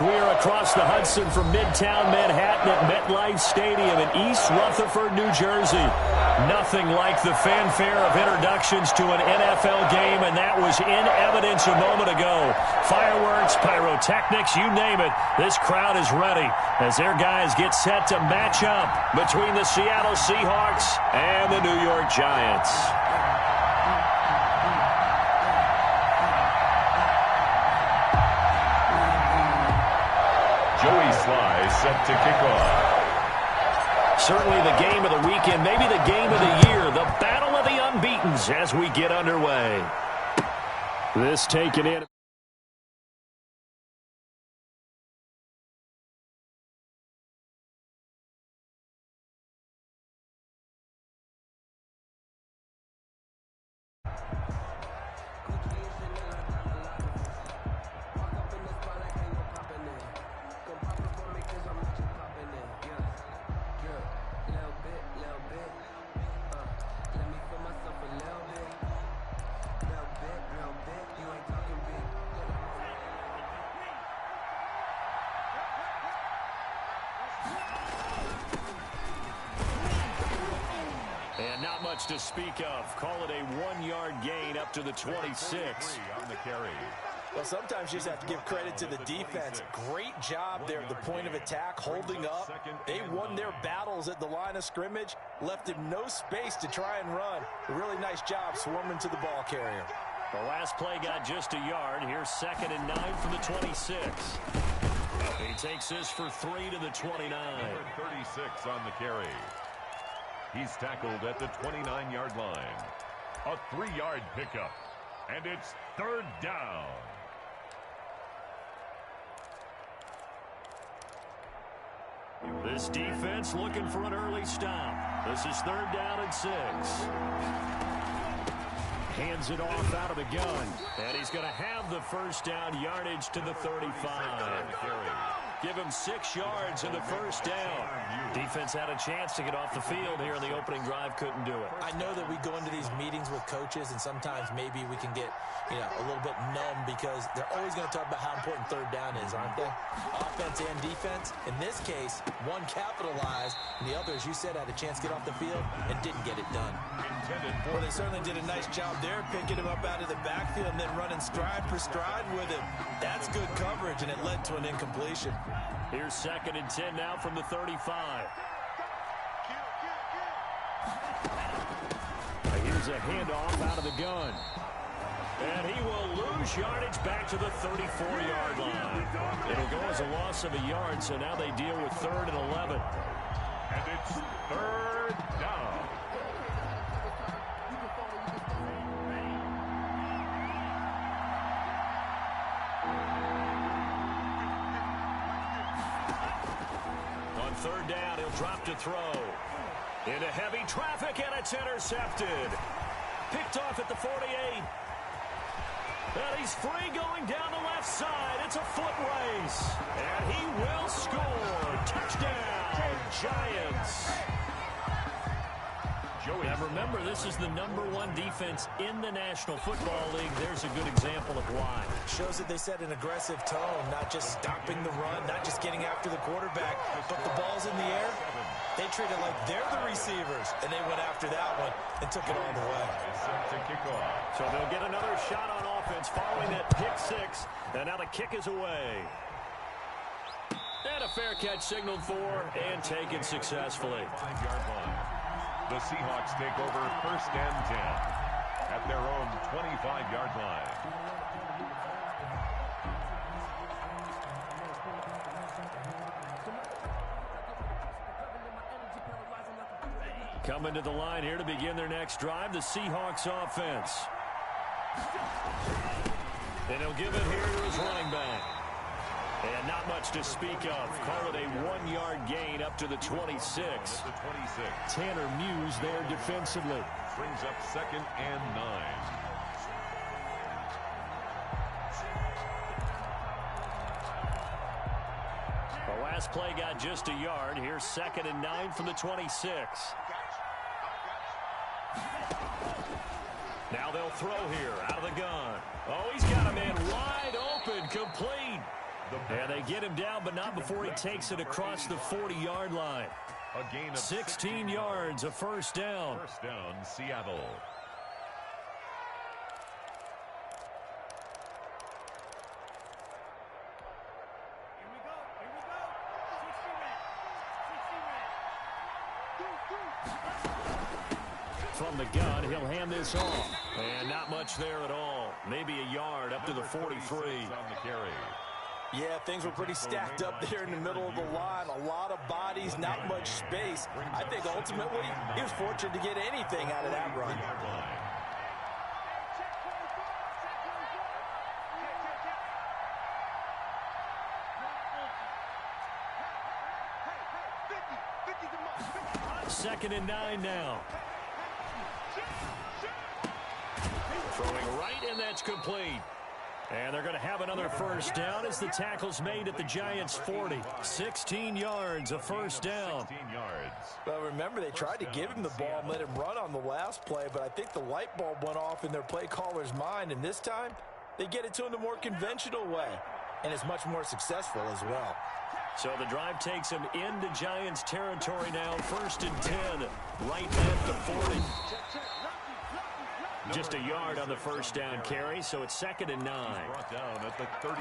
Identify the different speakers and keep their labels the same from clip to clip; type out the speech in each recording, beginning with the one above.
Speaker 1: We are across the Hudson from Midtown Manhattan at MetLife Stadium in East Rutherford, New Jersey. Nothing like the fanfare of introductions to an NFL game, and that was in evidence a moment ago. Fireworks, pyrotechnics, you name it. This crowd is ready as their guys get set to match up between the Seattle Seahawks and the New York Giants.
Speaker 2: Joey Sly set to kick off.
Speaker 1: Certainly the game of the weekend, maybe the game of the year, the battle of the unbeatens as we get underway. This taken in. And not much to speak of. Call it a 1-yard gain up to the 26.
Speaker 2: On the carry.
Speaker 3: Well, sometimes you just have to give credit to the defense. Great job there at the point of attack, holding up. They won their battles at the line of scrimmage, left him no space to try and run. A really nice job swarming to the ball carrier.
Speaker 1: The last play got just a yard. Here's 2nd and 9 from the 26. He takes this for 3 to the 29.
Speaker 2: Number 36 on the carry. He's tackled at the 29-yard line. A 3-yard pickup. And it's 3rd down.
Speaker 1: This defense looking for an early stop. This is 3rd down and 6. Hands it off out of the gun. And he's going to have the first down, yardage to the 35. Give him 6 yards in the first down. Defense had a chance to get off the field here in the opening drive, couldn't do it.
Speaker 3: I know that we go into these meetings with coaches, and sometimes maybe we can get, a little bit numb because they're always going to talk about how important 3rd down is, aren't they? Offense and defense. In this case, one capitalized, and the other, as you said, had a chance to get off the field and didn't get it done. Well, they certainly did a nice job there, picking him up out of the backfield and then running stride for stride with him. That's good coverage, and it led to an incompletion.
Speaker 1: Here's 2nd and 10 now from the 35. Here's a handoff out of the gun. And he will lose yardage back to the 34-yard line. It'll go as a loss of a yard, so now they deal with 3rd and 11.
Speaker 2: And it's 3rd down.
Speaker 1: On 3rd down, he'll drop to throw. Into heavy traffic, and it's intercepted. Picked off at the 48. And he's free going down the left side. It's a foot race. And he will score. Touchdown, Giants. Now remember, this is the #1 defense in the National Football League. There's a good example of why.
Speaker 3: Shows that they set an aggressive tone, not just stopping the run, not just getting after the quarterback, but the ball's in the air. They treat it like they're the receivers, and they went after that one and took it all the way.
Speaker 2: To kick off.
Speaker 1: So they'll get another shot on offense following that pick 6, and now the kick is away. And a fair catch signaled for and taken successfully.
Speaker 2: 5-yard line. The Seahawks take over 1st and 10 at their own 25-yard line.
Speaker 1: Coming to the line here to begin their next drive, the Seahawks offense. And he'll give it here to his running back. And not much to speak of. Call it a 1-yard gain up to the 26. Tanner Muse there defensively.
Speaker 2: Brings up 2nd and 9.
Speaker 1: The last play got just a yard. Here's 2nd and 9 from the 26. Now they'll throw here out of the gun. Oh, he's got a man wide open, complete. And they get him down, but not before he takes it across the 40-yard line.
Speaker 2: A gain of
Speaker 1: 16 yards, a first down.
Speaker 2: First down, Seattle.
Speaker 1: From the gun, he'll hand this off. And not much there at all. Maybe a yard up to the 43.
Speaker 2: On the carry.
Speaker 3: Yeah, things were pretty stacked up there in the middle of the line. A lot of bodies, not much space. I think ultimately he was fortunate to get anything out of that run.
Speaker 1: Second and 9 now. Throwing right, and that's complete. And they're going to have another first down as the tackle's made at the Giants' 40. 16 yards, a first down.
Speaker 2: 16 yards.
Speaker 3: Well, remember, they tried to give him the ball and let him run on the last play, but I think the light bulb went off in their play caller's mind, and this time they get it to him the more conventional way, and it's much more successful as well.
Speaker 1: So the drive takes him into Giants territory now. First and 10, right at the 40. Just a yard on the first down carry, so it's second and 9.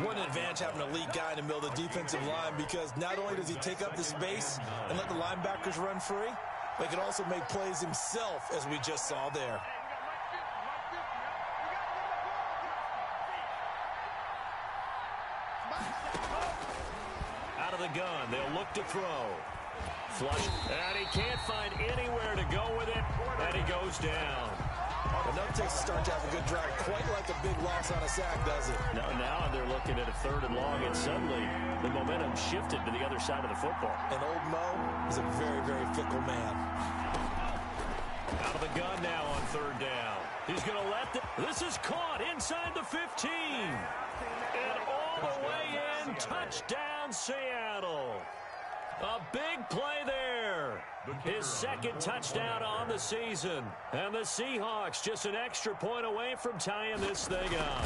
Speaker 3: What an advantage having a lead guy in the middle of the defensive line, because not only does he take up the space and let the linebackers run free, but he can also make plays himself, as we just saw there.
Speaker 1: Out of the gun, they'll look to throw. Flush, and he can't find anywhere to go with it, and he goes down.
Speaker 3: Another Texas start to have a good drive, quite like a big loss on a sack, does it?
Speaker 1: Now they're looking at a third and long, and suddenly the momentum shifted to the other side of the football.
Speaker 3: And old Mo is a very, very fickle man.
Speaker 1: Out of the gun now on third down. He's going to let this is caught inside the 15. And all the way in, touchdown Seattle. A big play there. His second touchdown on the season. And the Seahawks just an extra point away from tying this thing up.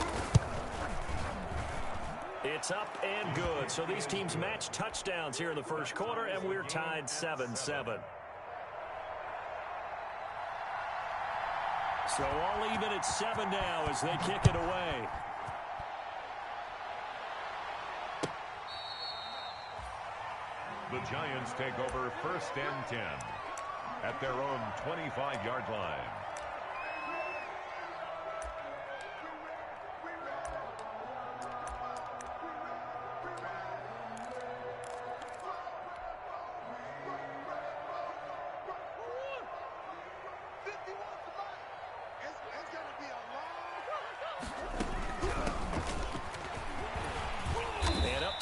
Speaker 1: It's up and good. So these teams match touchdowns here in the first quarter, and we're tied 7-7. So all even at 7 now as they kick it away.
Speaker 2: The Giants take over first and 10 at their own 25-yard line.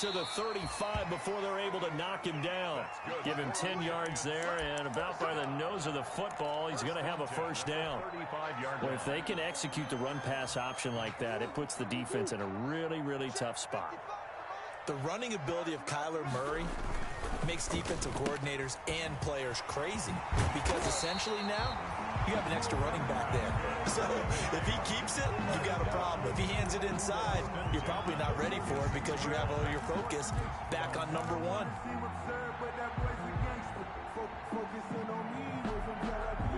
Speaker 1: To the 35 before they're able to knock him down. Give him 10 yards there, and about by the nose of the football, he's going to have a first down. Well, if they can execute the run-pass option like that, it puts the defense in a really, really tough spot.
Speaker 3: The running ability of Kyler Murray makes defensive coordinators and players crazy, because essentially now you have an extra running back there. So if he keeps it, you got a problem. If he hands it inside, you're probably not ready for it because you have all your focus back on number one.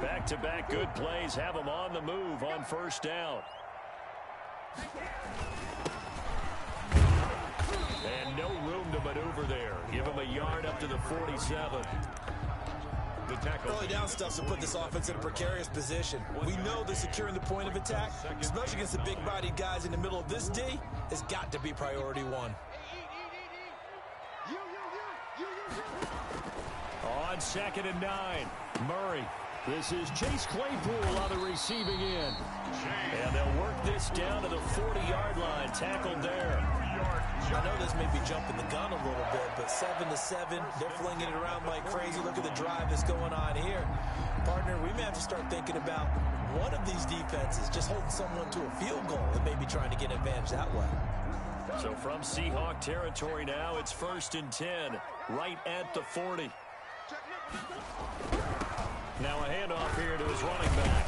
Speaker 1: Back-to-back good plays have him on the move on first down. And no room to maneuver there. Give him a yard up to the 47.
Speaker 3: Early down stuff to put this offense in a precarious position. We know that securing the point of attack, especially against the big-bodied guys in the middle of this D, has got to be priority one.
Speaker 1: On second and 9, Murray. This is Chase Claypool on the receiving end. And they'll work this down to the 40-yard line. Tackled there.
Speaker 3: I know this may be jumping the gun a little bit, but 7-7, they're flinging it around like crazy. Look at the drive that's going on here. Partner, we may have to start thinking about one of these defenses just holding someone to a field goal and maybe trying to get an advantage that way.
Speaker 1: So from Seahawk territory now, it's first and 10, right at the 40. Now a handoff here to his running back.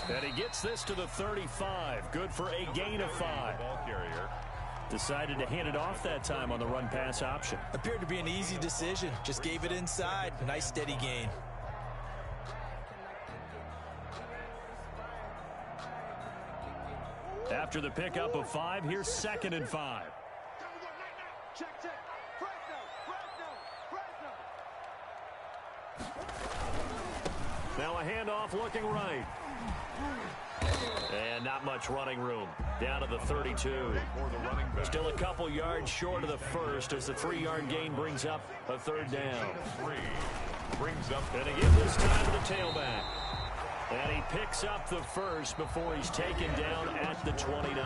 Speaker 1: And he gets this to the 35. Good for a gain of 5.
Speaker 2: Ball carrier.
Speaker 1: Decided to hand it off that time on the run-pass option.
Speaker 3: Appeared to be an easy decision. Just gave it inside. Nice steady gain.
Speaker 1: After the pickup of 5, here's 2nd and 5. Now a handoff looking right. And not much running room. Down to the 32. Still a couple yards short of the first as the 3-yard gain brings up a 3rd down. And again this time to the tailback. And he picks up the first before he's taken down at the 29.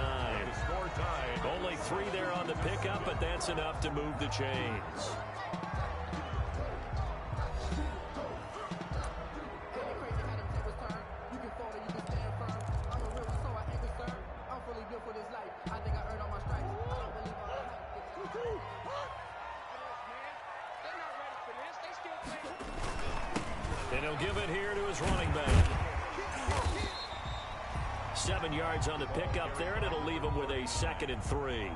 Speaker 1: Only 3 there on the pickup, but that's enough to move the chains. And he'll give it here to his running back. 7 yards on the pickup there, and it'll leave him with a 2nd and 3.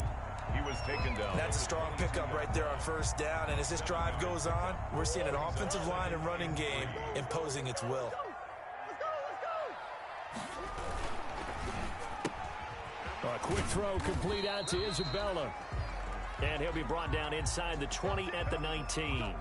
Speaker 2: He was taken down.
Speaker 3: That's a strong pickup right there on 1st down. And as this drive goes on, we're seeing an offensive line and running game imposing its will.
Speaker 1: A quick throw complete out to Isabella. And he'll be brought down inside the 20 at the 19.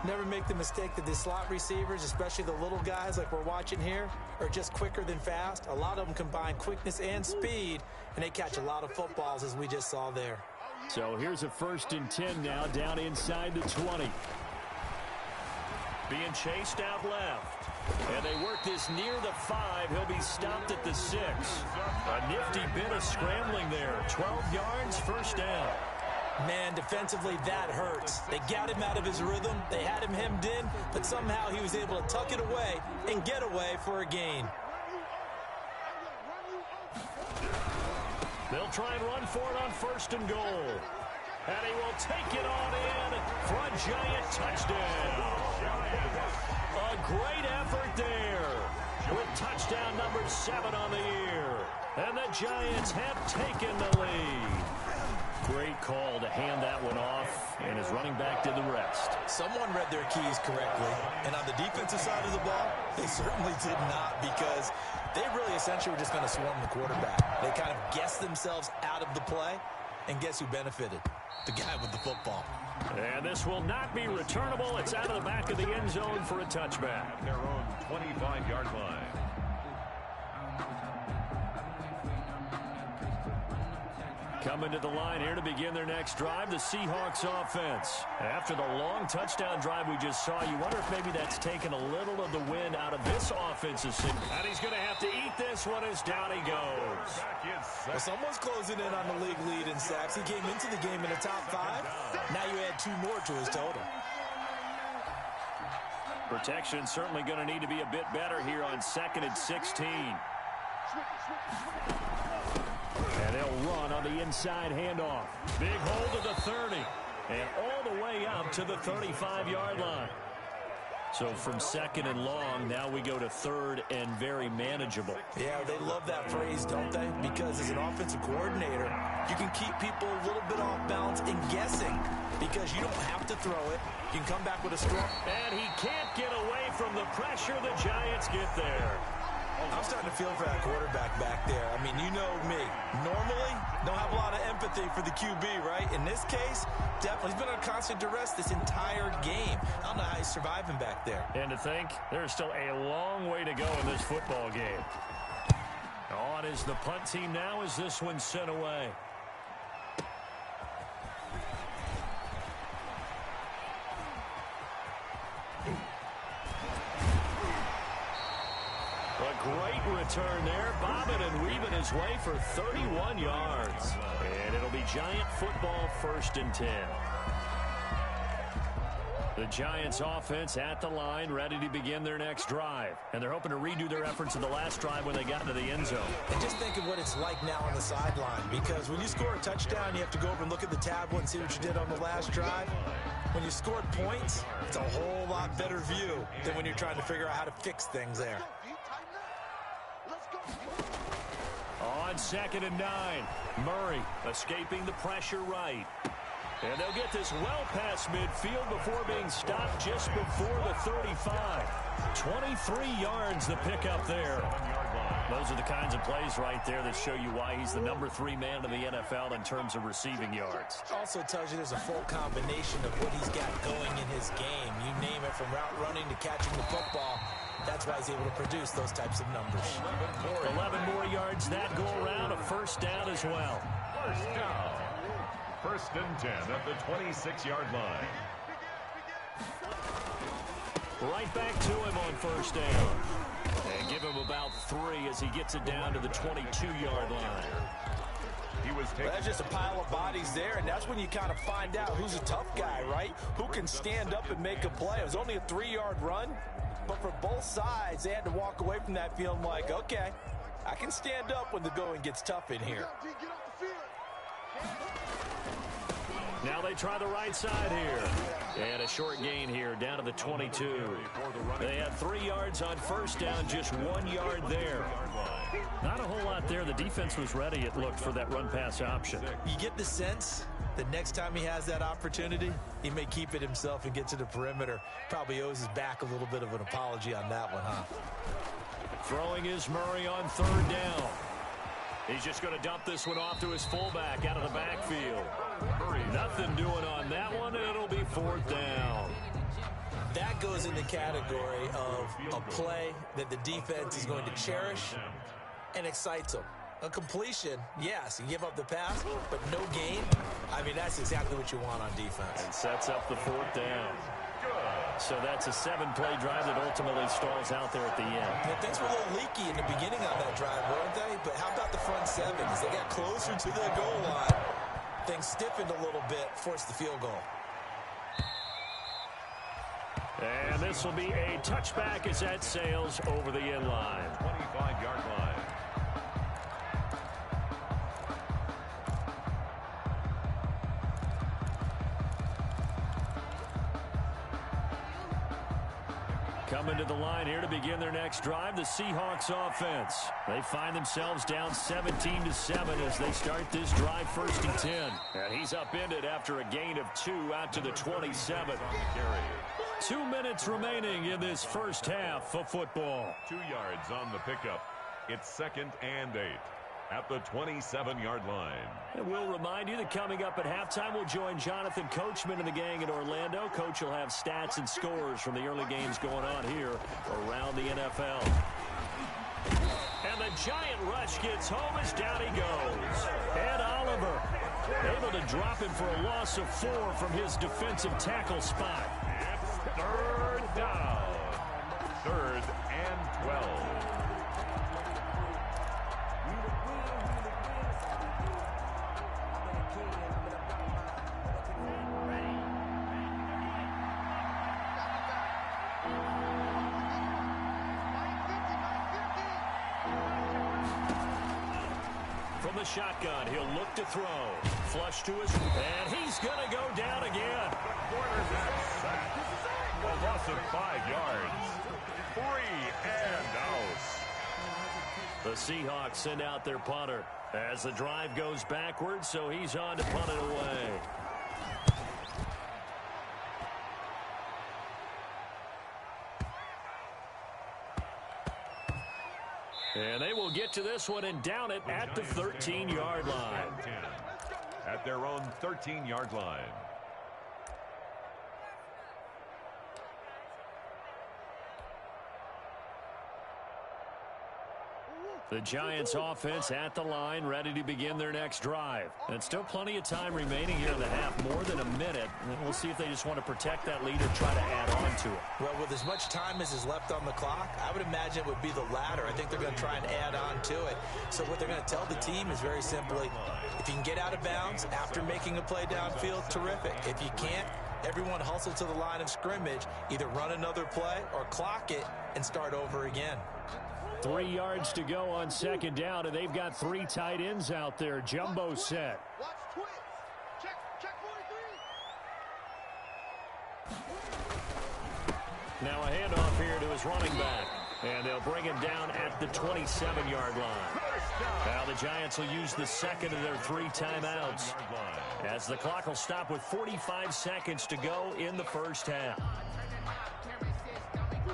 Speaker 3: Never make the mistake that the slot receivers, especially the little guys like we're watching here, are just quicker than fast. A lot of them combine quickness and speed, and they catch a lot of footballs as we just saw there.
Speaker 1: So here's a 1st and 10 now down inside the 20. Being chased out left. And they work this near the 5. He'll be stopped at the 6. A nifty bit of scrambling there. 12 yards, 1st down.
Speaker 3: Man, defensively, that hurts. They got him out of his rhythm. They had him hemmed in, but somehow he was able to tuck it away and get away for a gain.
Speaker 1: They'll try and run for it on 1st and goal. And he will take it on in for a Giant touchdown. A great effort there with touchdown number 7 on the year. And the Giants have taken the lead. Great call to hand that one off, and his running back did the rest.
Speaker 3: Someone read their keys correctly, and on the defensive side of the ball, they certainly did not, because they really essentially were just going to swarm the quarterback. They kind of guessed themselves out of the play, and guess who benefited? The guy with the football.
Speaker 1: And this will not be returnable. It's out of the back of the end zone for a touchback.
Speaker 2: Their own 25-yard line.
Speaker 1: Coming to the line here to begin their next drive, the Seahawks offense. After the long touchdown drive we just saw, you wonder if maybe that's taken a little of the wind out of this offensive system. And he's going to have to eat this one as down he goes.
Speaker 3: Well, someone's closing in on the league lead in sacks. He came into the game in the top 5. Now you add 2 more to his total.
Speaker 1: Protection certainly going to need to be a bit better here on 2nd and 16. And they'll run on the inside handoff. Big hold of the 30. And all the way up to the 35-yard line. So from 2nd and long, now we go to 3rd and very manageable.
Speaker 3: Yeah, they love that phrase, don't they? Because as an offensive coordinator, you can keep people a little bit off balance and guessing, because you don't have to throw it. You can come back with a strong.
Speaker 1: And he can't get away from the pressure. The Giants get there.
Speaker 3: I'm starting to feel for that quarterback back there. I mean, you know me. Normally, don't have a lot of empathy for the QB, right? In this case, definitely. He's been under constant duress this entire game. I don't know how he's surviving back there.
Speaker 1: And to think, there's still a long way to go in this football game. On is the punt team now as this one's sent away. A great return there, bobbing and weaving his way for 31 yards. And it'll be Giant football, 1st and 10. The Giants offense at the line, ready to begin their next drive. And they're hoping to redo their efforts in the last drive when they got into the end zone.
Speaker 3: And just think of what it's like now on the sideline, because when you score a touchdown, you have to go over and look at the tablet and see what you did on the last drive. When you scored points, it's a whole lot better view than when you're trying to figure out how to fix things there.
Speaker 1: On 2nd and 9, Murray escaping the pressure right. And they'll get this well past midfield before being stopped just before the 35. 23 yards the pickup there. Those are the kinds of plays right there that show you why he's the number 3 man in the NFL in terms of receiving yards.
Speaker 3: Also tells you there's a full combination of what he's got going in his game. You name it, from route running to catching the football. That's why he's able to produce those types of numbers.
Speaker 1: 11 more yards that go around, a first down as well.
Speaker 2: First down. 1st and 10 at the 26-yard line.
Speaker 1: Right back to him on 1st down. And give him about 3 as he gets it down to the 22-yard line.
Speaker 3: That's just a pile of bodies there, and that's when you kind of find out who's a tough guy, right? Who can stand up and make a play. It was only a 3-yard run, but for both sides, they had to walk away from that feeling like, okay, I can stand up when the going gets tough in here.
Speaker 1: Now they try the right side here. And a short gain here down to the 22. They had 3 yards on 1st down, just 1 yard there. Not a whole lot there. The defense was ready, it looked, for that run-pass option.
Speaker 3: You get the sense that next time he has that opportunity, he may keep it himself and get to the perimeter. Probably owes his back a little bit of an apology on that one, huh?
Speaker 1: Throwing is Murray on 3rd down. He's just going to dump this one off to his fullback out of the backfield. Nothing doing on that one, and it'll be 4th down.
Speaker 3: That goes in the category of a play that the defense is going to cherish and excites them. A completion, yes, you give up the pass, but no gain. I mean, that's exactly what you want on defense.
Speaker 1: And sets up the 4th down. So that's a 7-play drive that ultimately stalls out there at the end.
Speaker 3: Well, things were a little leaky in the beginning on that drive, weren't they? But how about the front 7? As they got closer to the goal line, things stiffened a little bit, forced the field goal.
Speaker 1: And this will be a touchback as that sails over the end line.
Speaker 2: 25-yard line.
Speaker 1: Coming to the line here to begin their next drive, the Seahawks offense. They find themselves down 17-7 as they start this drive 1st and 10. And he's upended after a gain of 2 out to the 27. 2 minutes remaining in this first half of football.
Speaker 2: 2 yards on the pickup. It's 2nd and 8 at the 27-yard line.
Speaker 1: And we'll remind you that coming up at halftime, we'll join Jonathan Coachman and the gang in Orlando. Coach will have stats and scores from the early games going on here around the NFL. And the giant rush gets home as down he goes. Ed Oliver able to drop him for a loss of 4 from his defensive tackle spot.
Speaker 2: It's 3rd down. 3rd and 12.
Speaker 1: From the shotgun, he'll look to throw. Flush to his, and he's going to go down again.
Speaker 2: The quarterback sacked. A loss of 5 yards. 3 and out.
Speaker 1: The Seahawks send out their punter as the drive goes backwards, so he's on to punt it away. And they will get to this one and down it at the 13-yard line.
Speaker 2: At their own 13-yard line.
Speaker 1: The Giants offense at the line, ready to begin their next drive. And still plenty of time remaining here in the half, more than a minute. And we'll see if they just want to protect that lead or try to add on to it.
Speaker 3: Well, with as much time as is left on the clock, I would imagine it would be the latter. I think they're going to try and add on to it. So what they're going to tell the team is very simply, if you can get out of bounds after making a play downfield, terrific. If you can't, everyone hustle to the line of scrimmage, either run another play or clock it and start over again.
Speaker 1: 3 yards to go on 2nd down, and they've got 3 tight ends out there. Jumbo set. Now a handoff here to his running back. And they'll bring him down at the 27-yard line. Now the Giants will use the second of their 3 timeouts, as the clock will stop with 45 seconds to go in the first half.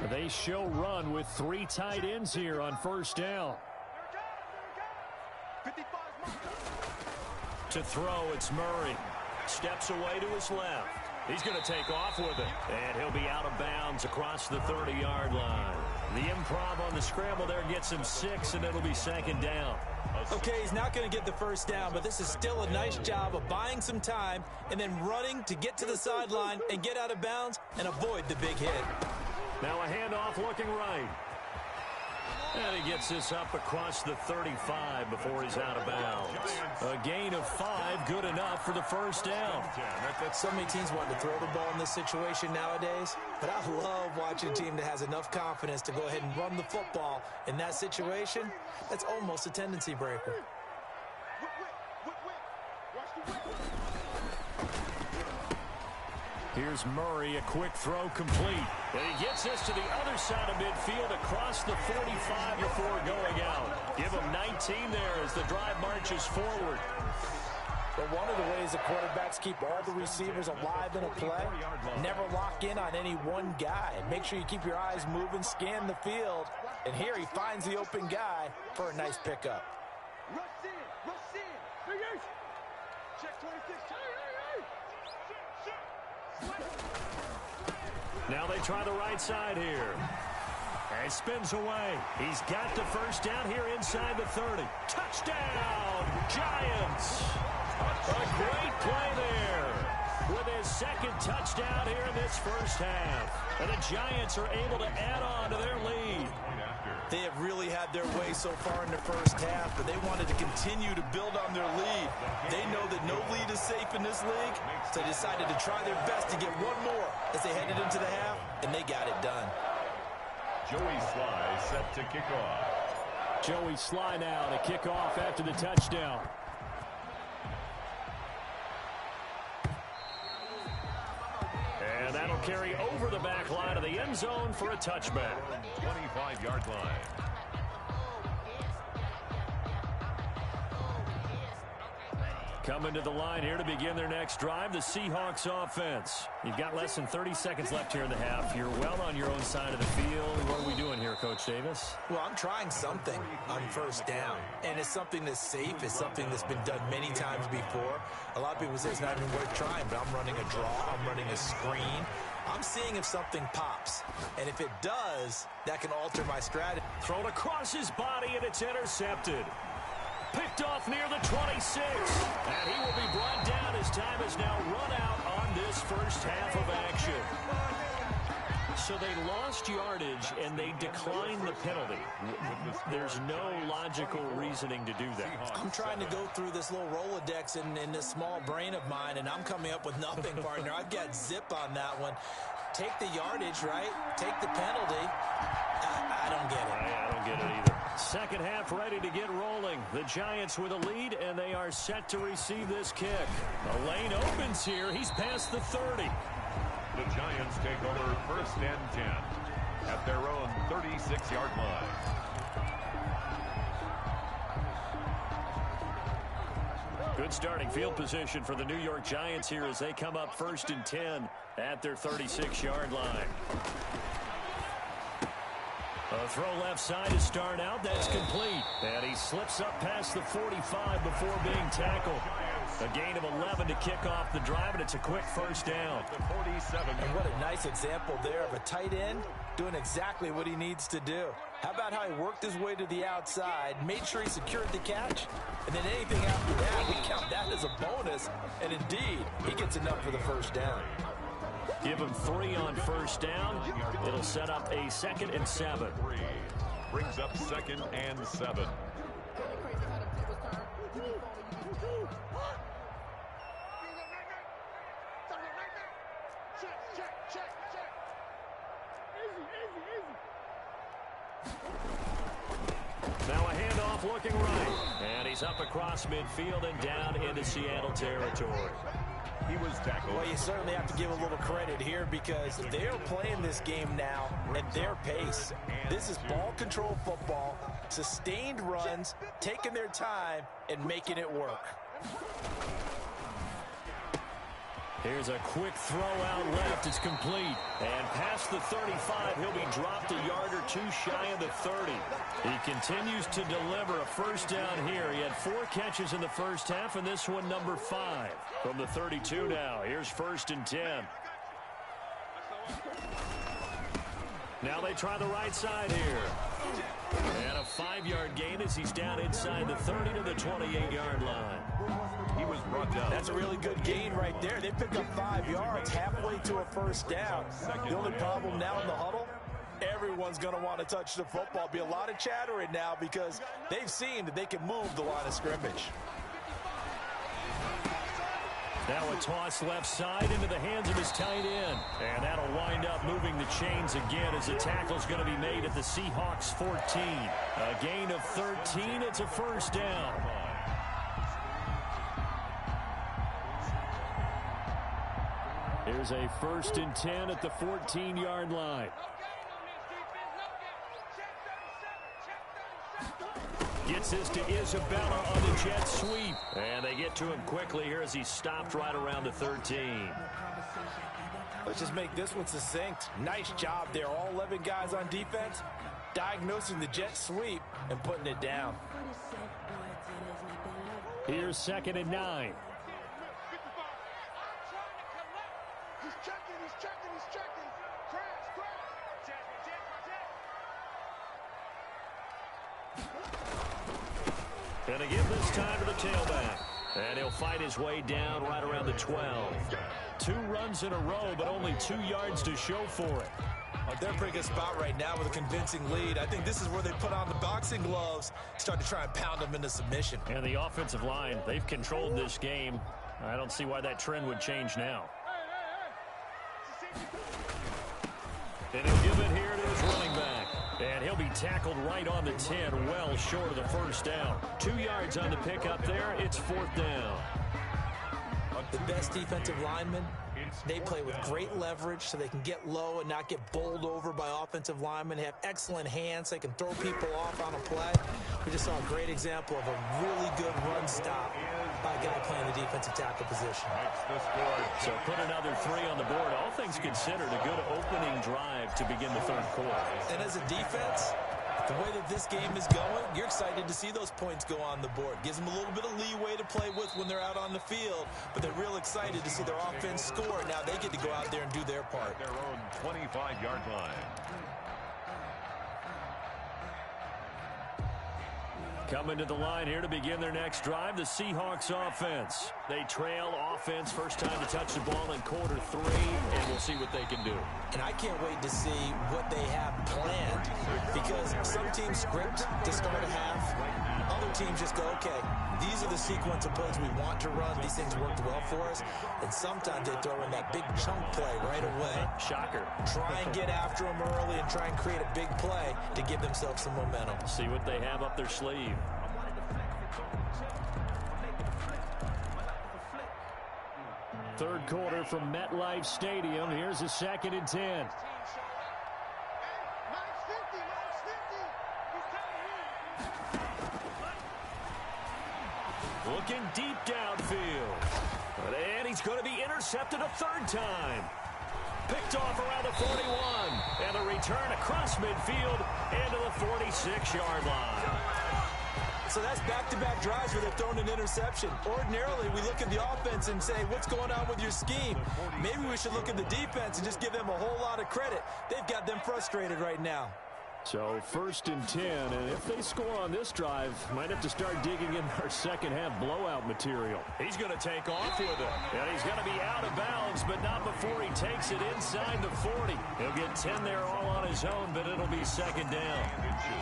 Speaker 1: They show run with 3 tight ends here on first down. To throw, it's Murray. Steps away to his left. He's going to take off with it. And he'll be out of bounds across the 30-yard line. The improv on the scramble there gets him 6, and it'll be second down.
Speaker 3: Okay, he's not going to get the first down, but this is still a nice job of buying some time and then running to get to the sideline and get out of bounds and avoid the big hit.
Speaker 1: Now a handoff looking right. And he gets this up across the 35 before he's out of bounds. A gain of 5, good enough for the first down.
Speaker 3: So many teams want to throw the ball in this situation nowadays, but I love watching a team that has enough confidence to go ahead and run the football in that situation. That's almost a tendency breaker.
Speaker 1: Here's Murray, a quick throw complete. And he gets this to the other side of midfield across the 45 before going out. Give him 19 there as the drive marches forward.
Speaker 3: But one of the ways the quarterbacks keep all the receivers alive in a play, never lock in on any one guy. Make sure you keep your eyes moving, scan the field. And here he finds the open guy for a nice pickup.
Speaker 4: Rush in. Check 26.
Speaker 1: Now they try the right side here. And he spins away. He's got the first down here inside the 30. Touchdown, Giants! A great play there with his second touchdown here in this first half. And the Giants are able to add on to their lead.
Speaker 3: They have really had their way so far in the first half, but they wanted to continue to build on their lead. They know that no lead is safe in this league, so they decided to try their best to get one more as they headed into the half, and they got it done.
Speaker 2: Joey Sly set to kick off.
Speaker 1: Joey Sly now to kick off after the touchdown. And that'll carry over the back line of the end zone for a touchback.
Speaker 2: 25-yard line.
Speaker 1: Coming to the line here to begin their next drive, the Seahawks offense. You've got less than 30 seconds left here in the half. You're well on your own side of the field. What are we doing here, Coach Davis?
Speaker 3: Well, I'm trying something on first down, and it's something that's safe. It's something that's been done many times before. A lot of people say it's not even worth trying, but I'm running a draw. I'm running a screen. I'm seeing if something pops, and if it does, that can alter my strategy.
Speaker 1: Thrown across his body, and it's intercepted. Picked off near the 26, and he will be brought down as time has now run out on this first half of action. So they lost yardage, and they declined the penalty. There's no logical reasoning to do that.
Speaker 3: I'm trying to go through this little Rolodex in this small brain of mine, and I'm coming up with nothing, partner. I've got zip on that one. Take the yardage, right? Take the penalty. I don't get it.
Speaker 1: I don't get it either. Second half ready to get rolling. The Giants with a lead, and they are set to receive this kick. The lane opens here. He's past the 30.
Speaker 2: The Giants take over first and 10 at their own 36-yard line.
Speaker 1: Good starting field position for the New York Giants here as they come up first and 10 at their 36-yard line. A throw left side to start out. That's complete. And he slips up past the 45 before being tackled. A gain of 11 to kick off the drive, and it's a quick first down.
Speaker 3: And what a nice example there of a tight end doing exactly what he needs to do. How about how he worked his way to the outside, made sure he secured the catch, and then anything after that, we count that as a bonus. And indeed, he gets enough for the first down.
Speaker 1: Give him 3 on first down. It'll set up a 2nd and 7.
Speaker 2: Brings up 2nd and 7.
Speaker 1: Now a handoff looking right. And he's up across midfield and down into Seattle territory.
Speaker 2: He was tackled.
Speaker 3: Well, you certainly have to give a little credit here because they're playing this game now at their pace. This is ball control football, sustained runs, taking their time, and making it work.
Speaker 1: Here's a quick throw out left. It's complete. And past the 35, he'll be dropped a yard or two shy of the 30. He continues to deliver a first down here. He had 4 catches in the first half, and this one number 5. From the 32 now, here's 1st and 10. Now they try the right side here. And a 5-yard gain as he's down inside the 30 to the 28-yard line.
Speaker 2: He was brought down.
Speaker 3: That's a really good gain right there. They pick up 5 yards halfway to a first down. The only problem now in the huddle, everyone's going to want to touch the football. Be a lot of chattering now because they've seen that they can move the line of scrimmage.
Speaker 1: Now a toss left side into the hands of his tight end. And that'll wind up moving the chains again as the tackle's going to be made at the Seahawks 14. A gain of 13. It's a first down. Here's a 1st and 10 at the 14-yard line. Gets this to Isabella on the jet sweep. And they get to him quickly here as he stopped right around the 13.
Speaker 3: Let's just make this one succinct. Nice job there. All 11 guys on defense diagnosing the jet sweep and putting it down.
Speaker 1: Here's 2nd and 9.
Speaker 4: He's checking. Crash.
Speaker 1: And they give this time to the tailback. And he'll fight his way down right around the 12. 2 runs in a row, but only 2 yards to show for it.
Speaker 3: They're in a pretty good spot right now with a convincing lead. I think this is where they put on the boxing gloves, start to try and pound them into submission.
Speaker 1: And the offensive line, they've controlled this game. I don't see why that trend would change now. And he'll give it here to his running back. And he'll be tackled right on the 10, well short of the first down. 2 yards on the pickup there. It's 4th down.
Speaker 3: The best defensive linemen, they play with great leverage so they can get low and not get bowled over by offensive linemen. They have excellent hands. They can throw people off on a play. We just saw a great example of a really good run stop by a guy playing the defensive tackle position.
Speaker 1: So put another 3 on the board. All things considered, a good opening drive to begin the 3rd quarter.
Speaker 3: And as a defense, the way that this game is going, you're excited to see those points go on the board. Gives them a little bit of leeway to play with when they're out on the field, but they're real excited to see their offense score. Now they get to go out there and do their part.
Speaker 2: Their own 25-yard line.
Speaker 1: Coming to the line here to begin their next drive, the Seahawks offense. They trail offense, first time to touch the ball in quarter 3, and we'll see what they can do.
Speaker 3: And I can't wait to see what they have planned because some teams script to start a half. Other teams just go, okay, these are the sequence of plays we want to run. These things worked well for us. And sometimes they throw in that big chunk play right away.
Speaker 1: Shocker.
Speaker 3: Try and get after them early and try and create a big play to give themselves some momentum.
Speaker 1: See what they have up their sleeve. Third quarter from MetLife Stadium. Here's a 2nd and 10. Looking deep downfield. And he's going to be intercepted a 3rd time. Picked off around the 41. And a return across midfield into the 46-yard line.
Speaker 3: So that's back-to-back drives where they're throwing an interception. Ordinarily, we look at the offense and say, what's going on with your scheme? Maybe we should look at the defense and just give them a whole lot of credit. They've got them frustrated right now.
Speaker 1: So 1st and 10, and if they score on this drive, might have to start digging in our second half blowout material. He's going to take off with it, and he's going to be out of bounds, but not before he takes it inside the 40. He'll get 10 there all on his own, but it'll be 2nd down.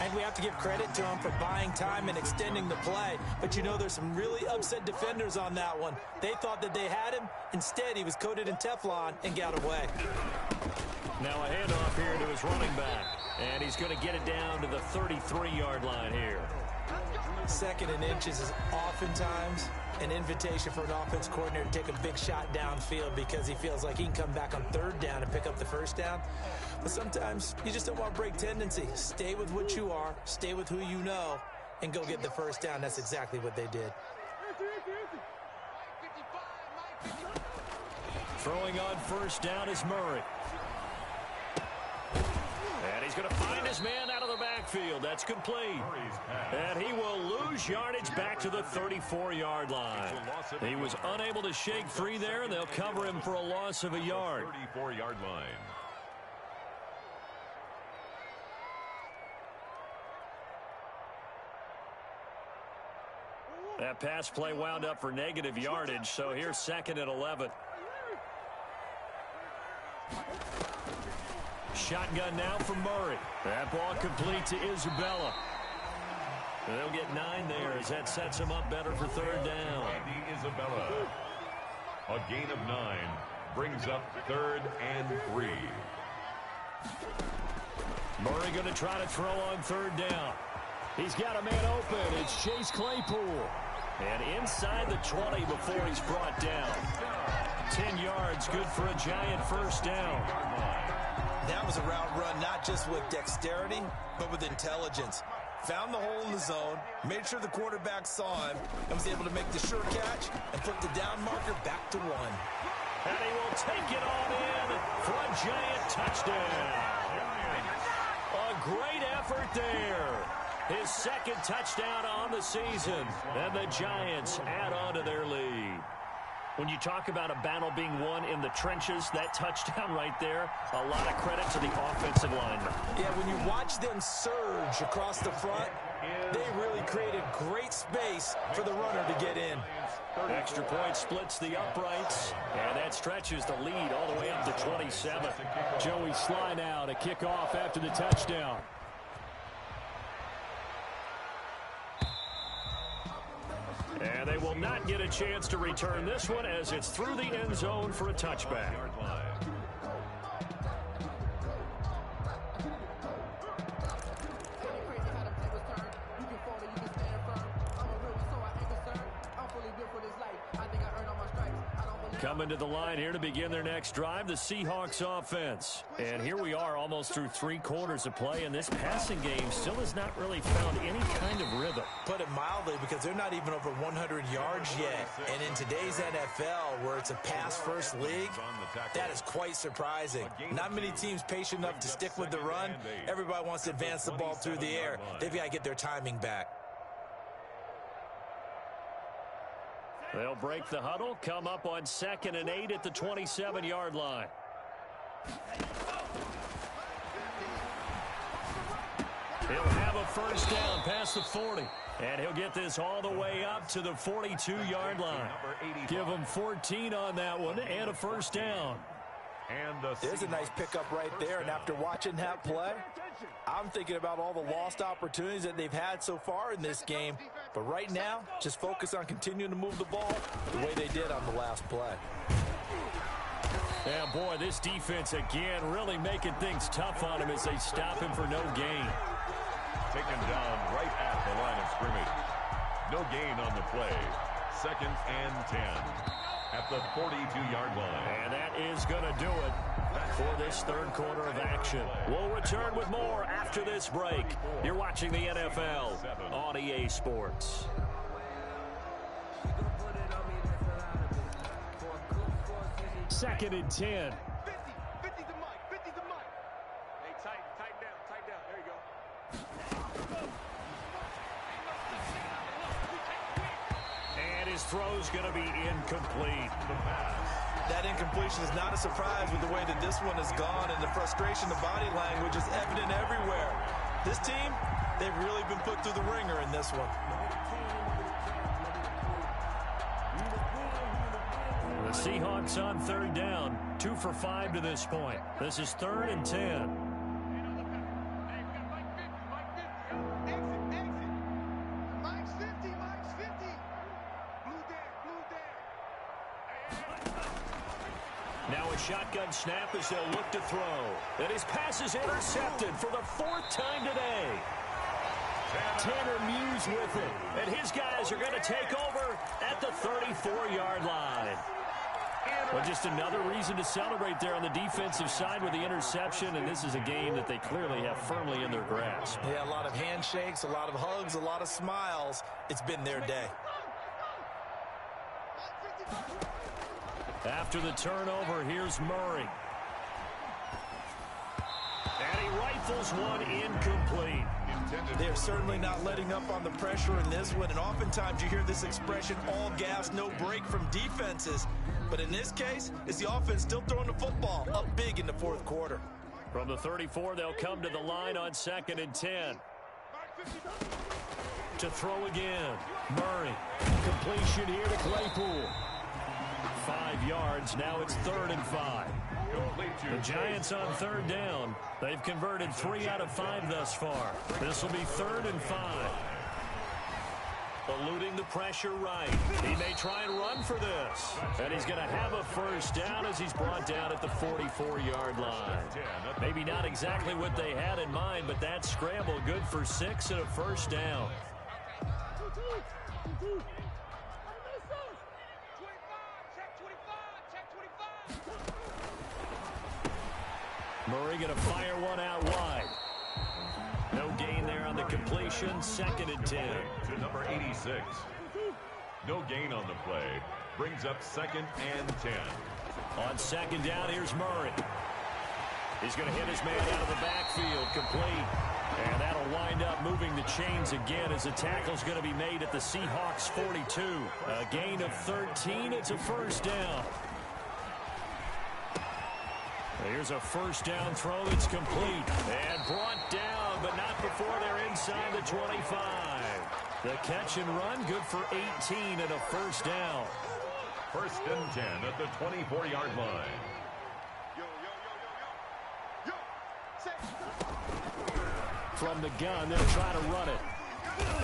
Speaker 3: And we have to give credit to him for buying time and extending the play, but you know there's some really upset defenders on that one. They thought that they had him. Instead, he was coated in Teflon and got away.
Speaker 1: Now a handoff here to his running back. And he's going to get it down to the 33-yard line here.
Speaker 3: Second and inches is oftentimes an invitation for an offense coordinator to take a big shot downfield because he feels like he can come back on third down and pick up the first down. But sometimes you just don't want to break tendency. Stay with what you are, stay with who you know, and go get the first down. That's exactly what they did.
Speaker 1: Throwing on first down is Murray. And he's going to find his man out of the backfield. That's complete. And he will lose yardage back to the 34-yard line. He was unable to shake free there, and they'll cover him for a loss of a yard.
Speaker 2: 34-yard line.
Speaker 1: That pass play wound up for negative yardage, so here's second and 11. Shotgun now for Murray. That ball complete to Isabella. They'll get 9 there as that sets him up better for third down.
Speaker 2: Andy Isabella. A gain of 9 brings up 3rd and 3.
Speaker 1: Murray going to try to throw on third down. He's got a man open. It's Chase Claypool. And inside the 20 before he's brought down. 10 yards, good for a giant first down.
Speaker 3: That was a route run not just with dexterity, but with intelligence. Found the hole in the zone, made sure the quarterback saw him, and was able to make the sure catch and put the down marker back to 1.
Speaker 1: And he will take it on in for a giant touchdown. A great effort there. His second touchdown on the season. And the Giants add on to their lead. When you talk about a battle being won in the trenches, that touchdown right there, a lot of credit to the offensive lineman.
Speaker 3: Yeah, when you watch them surge across the front, they really created great space for the runner to get in.
Speaker 1: Extra point splits the uprights, and that stretches the lead all the way up to 27. Joey Sly now to kick off after the touchdown. And they will not get a chance to return this one as it's through the end zone for a touchback. Coming to the line here to begin their next drive, the Seahawks offense. And here we are almost through 3 quarters of play, and this passing game still has not really found any kind of rhythm.
Speaker 3: Put it mildly, because they're not even over 100 yards yet. And in today's NFL, where it's a pass-first league, that is quite surprising. Not many teams patient enough to stick with the run. Everybody wants to advance the ball through the air. They've got to get their timing back.
Speaker 1: They'll break the huddle, come up on 2nd and 8 at the 27-yard line. He'll have a first down past the 40. And he'll get this all the way up to the 42-yard line. Give him 14 on that one and a first down.
Speaker 3: There's a nice pickup right there, and after watching that play, I'm thinking about all the lost opportunities that they've had so far in this game. But right now, just focus on continuing to move the ball the way they did on the last play.
Speaker 1: Yeah, boy, this defense again really making things tough on him as they stop him for no gain.
Speaker 2: Taken down right at the line of scrimmage. No gain on the play. 2nd and 10 at the 42-yard line.
Speaker 1: And that is going to do it for this third quarter of action. We'll return with more after this break. You're watching the NFL on EA Sports. 2nd and 10.
Speaker 4: 50 the mic. 50 the mic. Hey, tighten down. There you go.
Speaker 1: And his throw's going to be incomplete.
Speaker 3: That incompletion is not a surprise with the way that this one has gone, and the frustration, the body language is evident everywhere. This team, they've really been put through the ringer in this one.
Speaker 1: The Seahawks on third down, 2 for 5 to this point. This is 3rd and 10.
Speaker 4: Mike's 50. Blue down.
Speaker 1: Now a shotgun snap as they'll look to throw. And his pass is intercepted for the 4th time today. Tanner Muse with it. And his guys are going to take over at the 34-yard line. Well, just another reason to celebrate there on the defensive side with the interception, and this is a game that they clearly have firmly in their grasp.
Speaker 3: Yeah, a lot of handshakes, a lot of hugs, a lot of smiles. It's been their day.
Speaker 1: After the turnover, here's Murray. And he rifles one incomplete.
Speaker 3: They're certainly not letting up on the pressure in this one, and oftentimes you hear this expression, all gas, no break from defenses. But in this case, it's the offense still throwing the football up big in the 4th quarter.
Speaker 1: From the 34, they'll come to the line on 2nd and 10. To throw again. Murray. Completion here to Claypool. 5 yards. Now it's 3rd and 5. The Giants on 3rd down. They've converted 3 out of 5 thus far. This will be 3rd and 5. Eluding the pressure right. He may try and run for this. And he's going to have a 1st down as he's brought down at the 44-yard line. Maybe not exactly what they had in mind, but that scramble good for 6 and a 1st down. Murray going to fire one out wide. No gain there on the completion. 2nd and 10.
Speaker 2: To number 86. No gain on the play. Brings up 2nd and 10.
Speaker 1: On 2nd down, here's Murray. He's going to hit his man out of the backfield. Complete. And that'll wind up moving the chains again as the tackle's going to be made at the Seahawks 42. A gain of 13. It's a 1st down. Here's a 1st down throw that's complete. And brought down, but not before they're inside the 25. The catch and run, good for 18 and a 1st down.
Speaker 2: 1st and 10 at the 24-yard line.
Speaker 1: From the gun, they'll try to run it.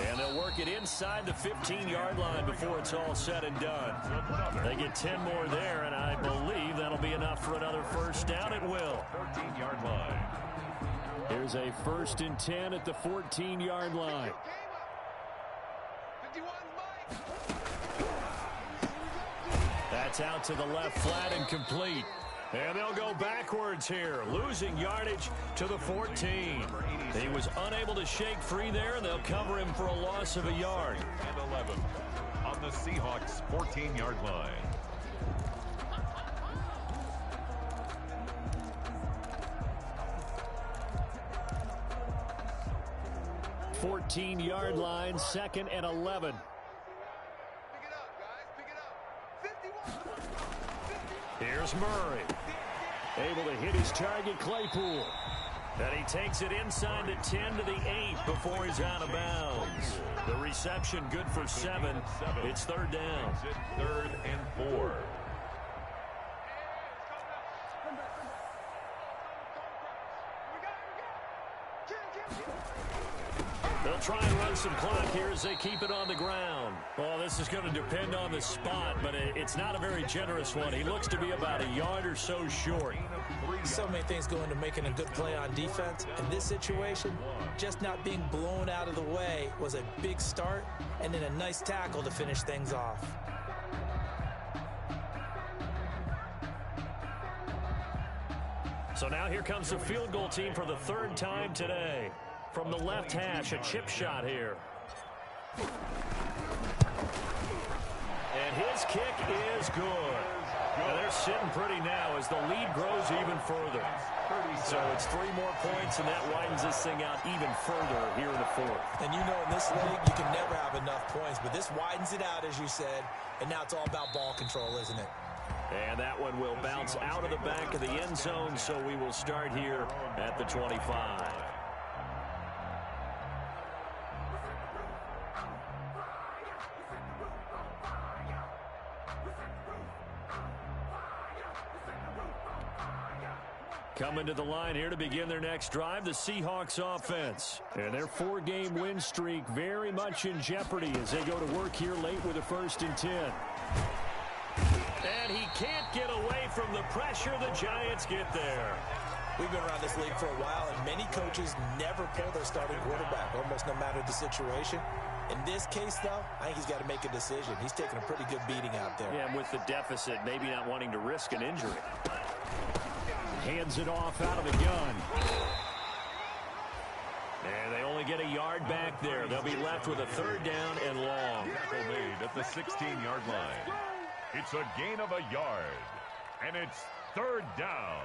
Speaker 1: And they'll work it inside the 15-yard line before it's all said and done. They get 10 more there, and I believe that'll be enough for another 1st down. It will.
Speaker 2: 14-yard line.
Speaker 1: Here's a 1st and 10 at the 14-yard line. That's out to the left flat and complete. And they'll go backwards here, losing yardage to the 14. He was unable to shake free there, and they'll cover him for a loss of a yard.
Speaker 2: And 11 on the Seahawks 14-yard line.
Speaker 1: Fourteen-yard line, 2nd and 11. Here's Murray. Able to hit his target, Claypool. And he takes it inside the 10 to the 8 before he's out of bounds. The reception good for 7. It's 3rd down.
Speaker 2: 3rd and 4.
Speaker 1: They'll try and run some clock here as they keep it on the ground. Well, this is going to depend on the spot, but it's not a very generous one. He looks to be about a yard or so short.
Speaker 3: So many things go into making a good play on defense. In this situation, just not being blown out of the way was a big start, and then a nice tackle to finish things off.
Speaker 1: So now here comes the field goal team for the 3rd time today. From the left hash, a chip shot here. And his kick is good. Now they're sitting pretty now as the lead grows even further. So it's 3 more points, and that widens this thing out even further here in the 4th.
Speaker 3: And you know in this league, you can never have enough points, but this widens it out, as you said, and now it's all about ball control, isn't it?
Speaker 1: And that one will bounce out of the back of the end zone, so we will start here at the 25. Coming to the line here to begin their next drive, the Seahawks offense. And their 4-game win streak very much in jeopardy as they go to work here late with a 1st and 10. And he can't get away from the pressure, the Giants get there.
Speaker 3: We've been around this league for a while, and many coaches never pull their starting quarterback, almost no matter the situation. In this case, though, I think he's got to make a decision. He's taking a pretty good beating out there.
Speaker 1: Yeah, and with the deficit, maybe not wanting to risk an injury. Hands it off out of the gun. And they only get a yard back there. They'll be left with a third down and long.
Speaker 2: Tackle made at the 16-yard line. It's a gain of a yard, and it's third down.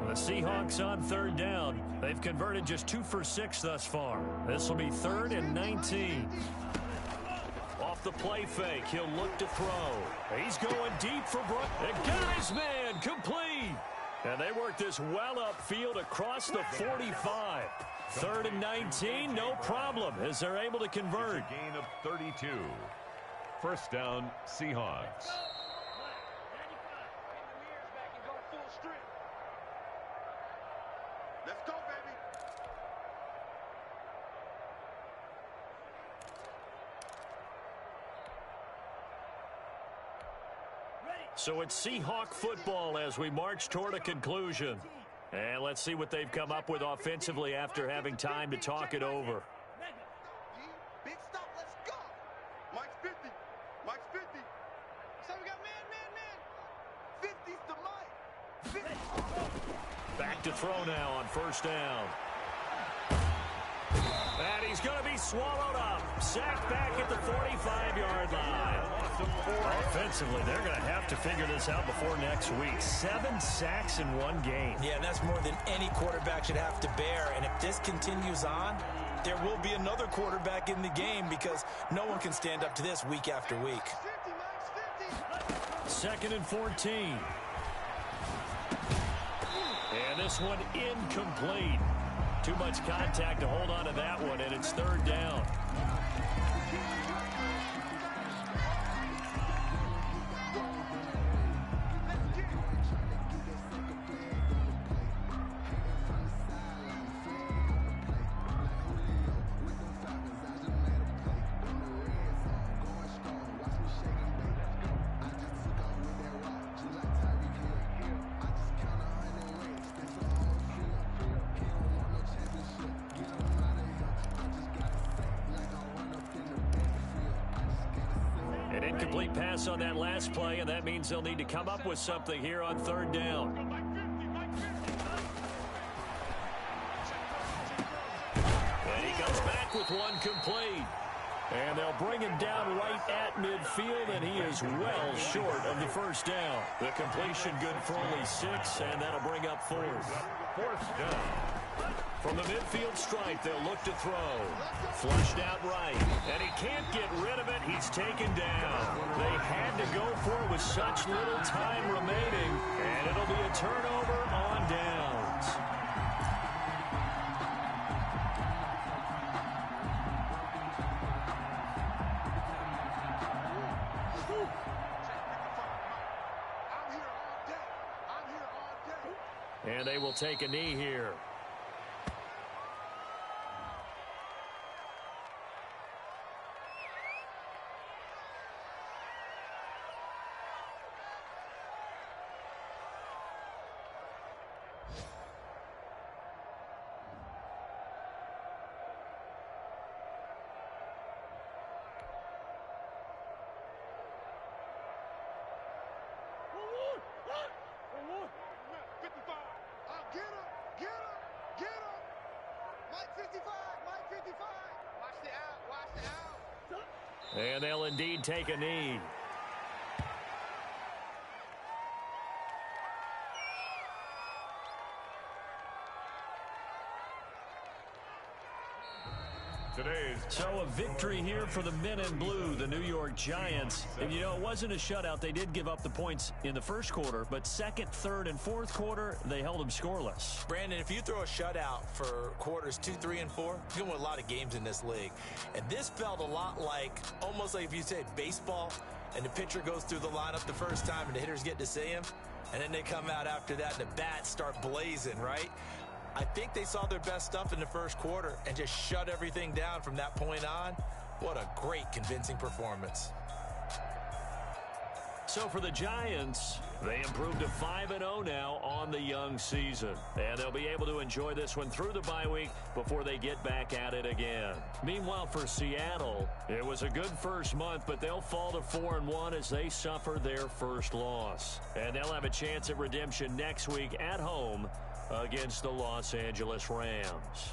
Speaker 1: The Seahawks on third down. They've converted just 2 for 6 thus far. This will be 3rd and 19. Off the play fake, he'll look to throw. He's going deep for Brook. And got his man, complete. And they work this well upfield across the 45. 3rd and 19, no problem, as they're able to convert.
Speaker 2: It's a gain of 32. First down, Seahawks.
Speaker 4: Let's go, baby.
Speaker 1: So it's Seahawk football as we march toward a conclusion. And let's see what they've come up with offensively after having time to talk it over.
Speaker 4: Big stop, let's go. Mike's 50. Mike's 50. So we got man. 50's the Mike. 50.
Speaker 1: Back to throw now on first down. And he's going to be swallowed up. Sacked back at the 45-yard line. Offensively, they're going to have to figure this out before next week. 7 sacks in one game.
Speaker 3: Yeah, and that's more than any quarterback should have to bear. And if this continues on, there will be another quarterback in the game because no one can stand up to this week after week.
Speaker 1: 2nd and 14. And this one incomplete. Too much contact to hold on to that one, and it's 3rd down. An incomplete pass on that last play, and that means they'll need to come up with something here on 3rd down. And he comes back with one complete. And they'll bring him down right at midfield, and he is well short of the first down. The completion good for only 6, and that'll bring up 4th.
Speaker 2: 4th down.
Speaker 1: From the midfield stripe, they'll look to throw. Flushed out right, and he can't get rid of it. He's taken down. They had to go for it with such little time remaining, and it'll be a turnover on downs. And they will take a knee here. And they'll indeed take a knee. So a victory here for the men in blue, the New York Giants. And, you know, it wasn't a shutout. They did give up the points in the first quarter, but second, third, and fourth quarter, they held them scoreless.
Speaker 3: Brandon, if you throw a shutout for quarters 2, 3, and 4, you're going to win a lot of games in this league. And this felt a lot like, almost like if you said baseball, and the pitcher goes through the lineup the first time, and the hitters get to see him, and then they come out after that, and the bats start blazing, right? I think they saw their best stuff in the first quarter and just shut everything down from that point on. What a great, convincing performance.
Speaker 1: So for the Giants, they improved to 5-0 now on the young season. And they'll be able to enjoy this one through the bye week before they get back at it again. Meanwhile, for Seattle, it was a good first month, but they'll fall to 4-1 as they suffer their first loss. And they'll have a chance at redemption next week at home against the Los Angeles Rams.